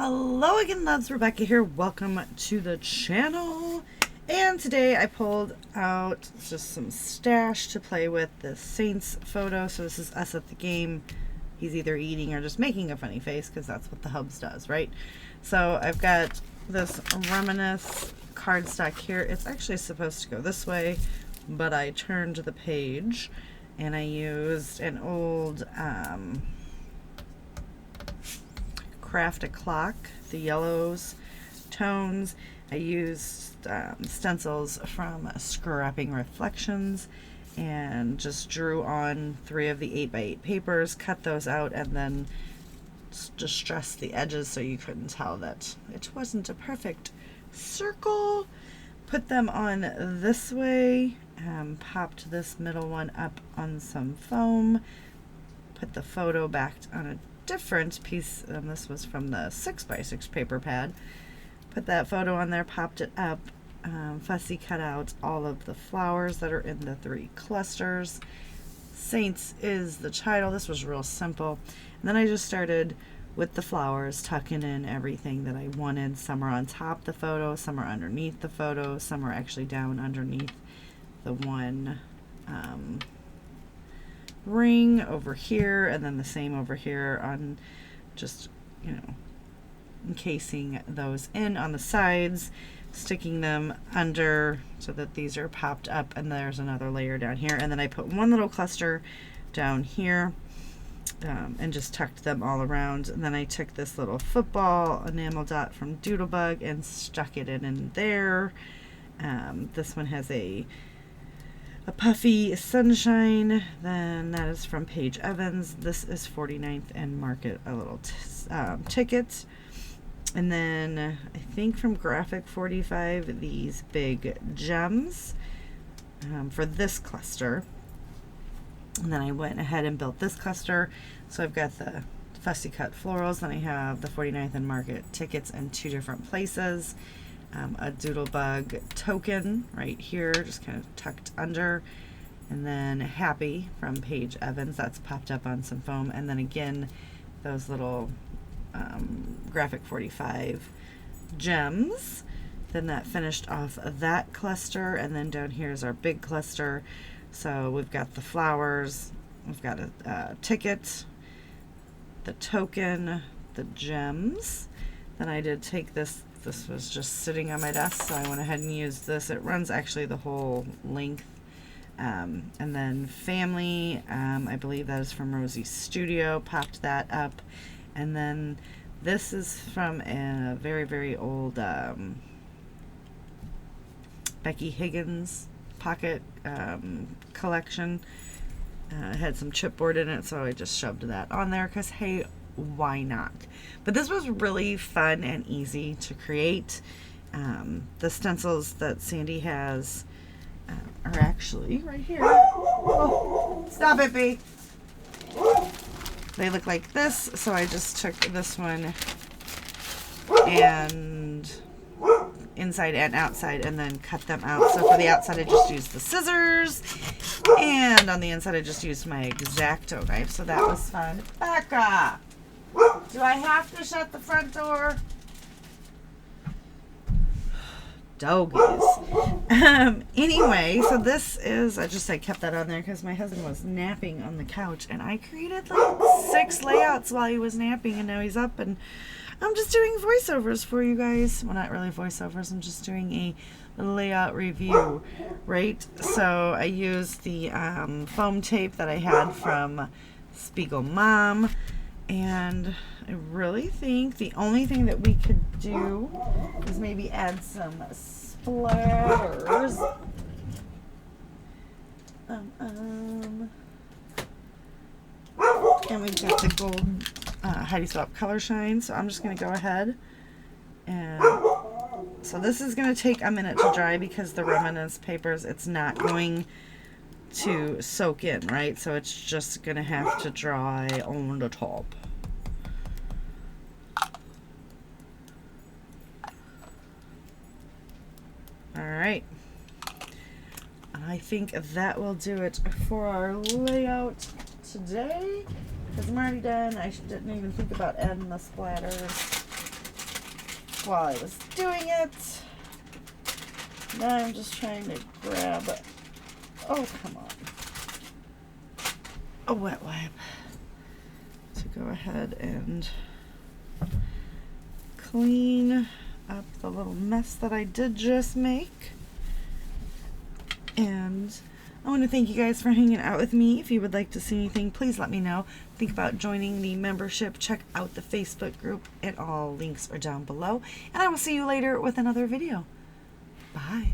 Hello again, loves. Rebecca here. Welcome to the channel. And today I pulled out just some stash to play with the Saints photo. So this is us at the game. He's either eating or just making a funny face because that's what the Hubs does, right? So I've got this Reminisce cardstock here. It's actually supposed to go this way, but I turned the page and I used an old Craft a Clock, the yellows tones. I used stencils from Scrapping Reflections and just drew on 3 of the 8x8 papers, cut those out, and then distressed the edges so you couldn't tell that it wasn't a perfect circle. Put them on this way, popped this middle one up on some foam, put the photo back on a different piece, and this was from the 6x6 paper pad. Put that photo on there, popped it up, fussy cut out all of the flowers that are in the 3 clusters. Saints is the title. This was real simple. And then I just started with the flowers, tucking in everything that I wanted. Some are on top of the photo, some are underneath the photo, some are actually down underneath the one ring over here, and then the same over here on just, you know, encasing those in on the sides, sticking them under so that these are popped up, and there's another layer down here, and then I put one little cluster down here and just tucked them all around. And then I took this little football enamel dot from Doodlebug and stuck it in there. This one has a puffy sunshine, then that is from Paige Evans. This is 49th and Market, a little ticket. And then I think from Graphic 45, these big gems for this cluster. And then I went ahead and built this cluster. So I've got the fussy cut florals, then I have the 49th and Market tickets in 2 different places. A Doodlebug token right here, just kind of tucked under, and then Happy from Paige Evans, that's popped up on some foam, and then again those little Graphic 45 gems. Then that finished off that cluster, and then down here is our big cluster. So we've got the flowers, we've got a ticket, the token, the gems. Then I did take this was just sitting on my desk, so I went ahead and used this. It runs actually the whole length. And then Family, I believe that is from Rosie Studio, popped that up. And then this is from a very, very old Becky Higgins pocket collection. It had some chipboard in it, so I just shoved that on there because, hey, why not? But this was really fun and easy to create. The stencils that Sandy has are actually right here. Oh, stop it, B. They look like this, so I just took this one and inside and outside and then cut them out. So for the outside I just used the scissors, and on the inside I just used my X-Acto knife, so that was fun. Becca! Do I have to shut the front door? Doggies. Anyway, so this is, I kept that on there because my husband was napping on the couch, and I created like 6 layouts while he was napping, and now he's up, and I'm just doing voiceovers for you guys. Well, not really voiceovers, I'm just doing a layout review, right? So I used the foam tape that I had from Spiegel Mom. And I really think the only thing that we could do is maybe add some splatters. And we've got the gold Heidi Swapp Color Shine. So I'm just going to go ahead and... So this is going to take a minute to dry because the Reminisce papers, it's not going to soak in, right? So it's just going to have to dry on the top. Alright, I think that will do it for our layout today, because I'm already done. I didn't even think about adding the splatters. while I was doing it. Now I'm just trying to grab, oh, come on, a wet wipe to go ahead and clean up the little mess that I did just make. And I want to thank you guys for hanging out with me. If you would like to see anything, please let me know. Think about joining the membership. Check out the Facebook group, and all links are down below. And I will see you later with another video. Bye.